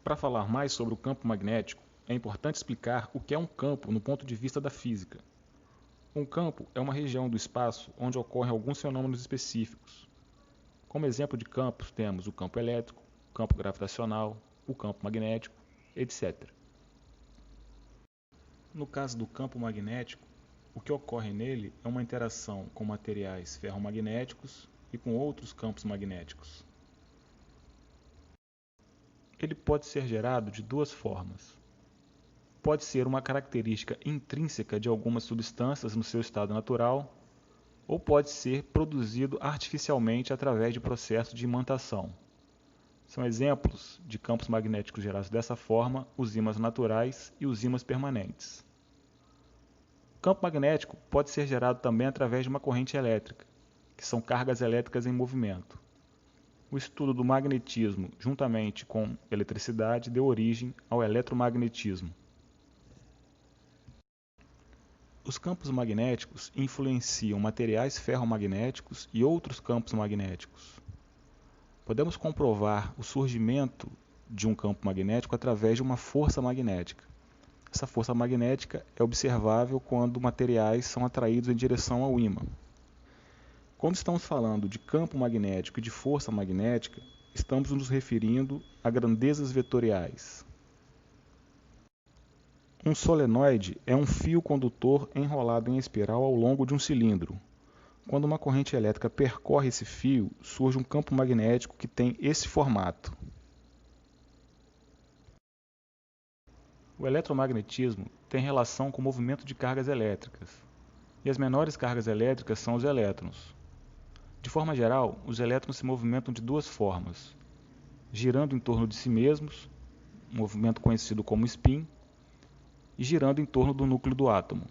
Para falar mais sobre o campo magnético, é importante explicar o que é um campo no ponto de vista da física. Um campo é uma região do espaço onde ocorrem alguns fenômenos específicos. Como exemplo de campos temos o campo elétrico, o campo gravitacional, o campo magnético, etc. No caso do campo magnético, o que ocorre nele é uma interação com materiais ferromagnéticos e com outros campos magnéticos. Ele pode ser gerado de duas formas. Pode ser uma característica intrínseca de algumas substâncias no seu estado natural, ou pode ser produzido artificialmente através de processo de imantação. São exemplos de campos magnéticos gerados dessa forma os ímãs naturais e os ímãs permanentes. O campo magnético pode ser gerado também através de uma corrente elétrica, que são cargas elétricas em movimento. O estudo do magnetismo, juntamente com eletricidade, deu origem ao eletromagnetismo. Os campos magnéticos influenciam materiais ferromagnéticos e outros campos magnéticos. Podemos comprovar o surgimento de um campo magnético através de uma força magnética. Essa força magnética é observável quando materiais são atraídos em direção ao ímã. Quando estamos falando de campo magnético e de força magnética, estamos nos referindo a grandezas vetoriais. Um solenoide é um fio condutor enrolado em espiral ao longo de um cilindro. Quando uma corrente elétrica percorre esse fio, surge um campo magnético que tem esse formato. O eletromagnetismo tem relação com o movimento de cargas elétricas, e as menores cargas elétricas são os elétrons. De forma geral, os elétrons se movimentam de duas formas: girando em torno de si mesmos, um movimento conhecido como spin, e girando em torno do núcleo do átomo.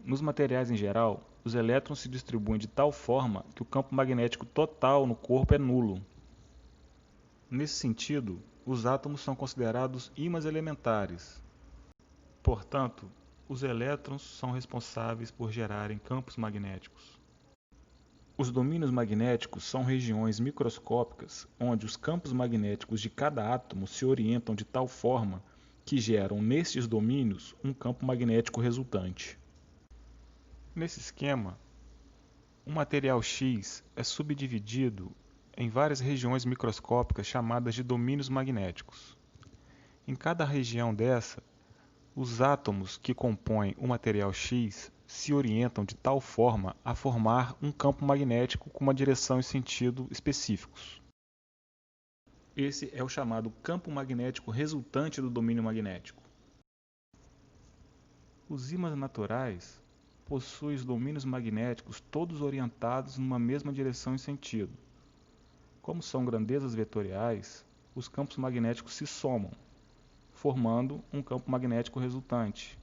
Nos materiais em geral, os elétrons se distribuem de tal forma que o campo magnético total no corpo é nulo. Nesse sentido, os átomos são considerados ímãs elementares. Portanto, os elétrons são responsáveis por gerarem campos magnéticos. Os domínios magnéticos são regiões microscópicas onde os campos magnéticos de cada átomo se orientam de tal forma que geram nestes domínios um campo magnético resultante. Nesse esquema, um material X é subdividido em várias regiões microscópicas chamadas de domínios magnéticos. Em cada região dessa, os átomos que compõem o material X se orientam de tal forma a formar um campo magnético com uma direção e sentido específicos. Esse é o chamado campo magnético resultante do domínio magnético. Os ímãs naturais possuem os domínios magnéticos todos orientados numa mesma direção e sentido. Como são grandezas vetoriais, os campos magnéticos se somam, formando um campo magnético resultante.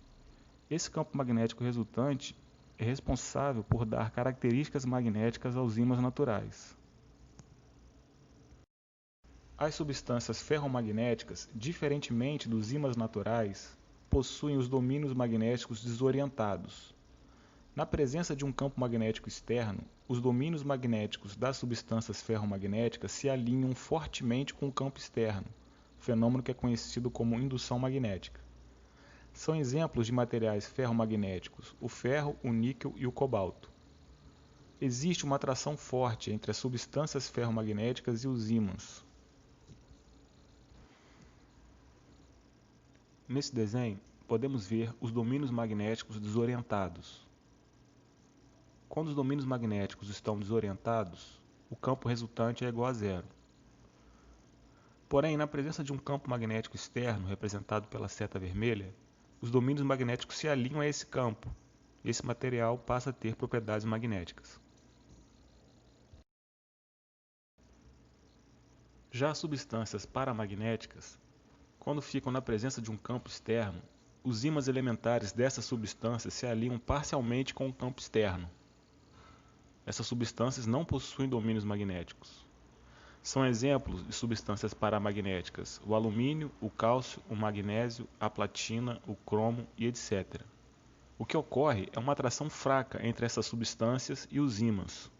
Esse campo magnético resultante é responsável por dar características magnéticas aos ímãs naturais. As substâncias ferromagnéticas, diferentemente dos ímãs naturais, possuem os domínios magnéticos desorientados. Na presença de um campo magnético externo, os domínios magnéticos das substâncias ferromagnéticas se alinham fortemente com o campo externo, fenômeno que é conhecido como indução magnética. São exemplos de materiais ferromagnéticos o ferro, o níquel e o cobalto. Existe uma atração forte entre as substâncias ferromagnéticas e os ímãs. Nesse desenho, podemos ver os domínios magnéticos desorientados. Quando os domínios magnéticos estão desorientados, o campo resultante é igual a zero. Porém, na presença de um campo magnético externo, representado pela seta vermelha, os domínios magnéticos se alinham a esse campo, e esse material passa a ter propriedades magnéticas. Já as substâncias paramagnéticas, quando ficam na presença de um campo externo, os ímãs elementares dessas substâncias se alinham parcialmente com o campo externo. Essas substâncias não possuem domínios magnéticos. São exemplos de substâncias paramagnéticas: o alumínio, o cálcio, o magnésio, a platina, o cromo e etc. O que ocorre é uma atração fraca entre essas substâncias e os ímãs.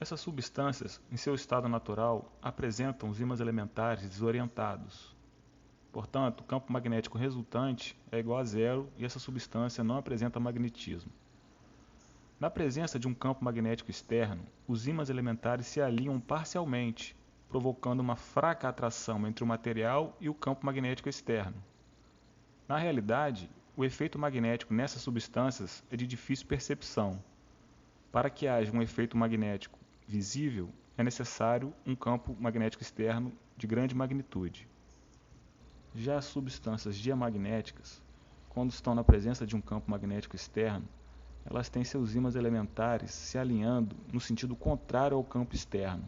Essas substâncias, em seu estado natural, apresentam os ímãs elementares desorientados. Portanto, o campo magnético resultante é igual a zero e essa substância não apresenta magnetismo. Na presença de um campo magnético externo, os ímãs elementares se alinham parcialmente, provocando uma fraca atração entre o material e o campo magnético externo. Na realidade, o efeito magnético nessas substâncias é de difícil percepção. Para que haja um efeito magnético visível, é necessário um campo magnético externo de grande magnitude. Já as substâncias diamagnéticas, quando estão na presença de um campo magnético externo, elas têm seus ímãs elementares se alinhando no sentido contrário ao campo externo.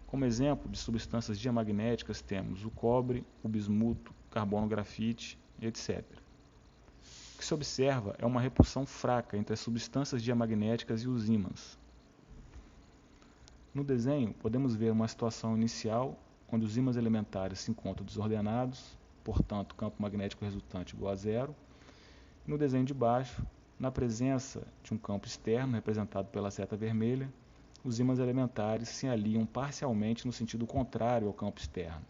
Como exemplo de substâncias diamagnéticas temos o cobre, o bismuto, carbono grafite, etc. O que se observa é uma repulsão fraca entre as substâncias diamagnéticas e os ímãs. No desenho, podemos ver uma situação inicial onde os ímãs elementares se encontram desordenados, portanto, o campo magnético resultante igual a zero. No desenho de baixo, na presença de um campo externo, representado pela seta vermelha, os ímãs elementares se alinham parcialmente no sentido contrário ao campo externo.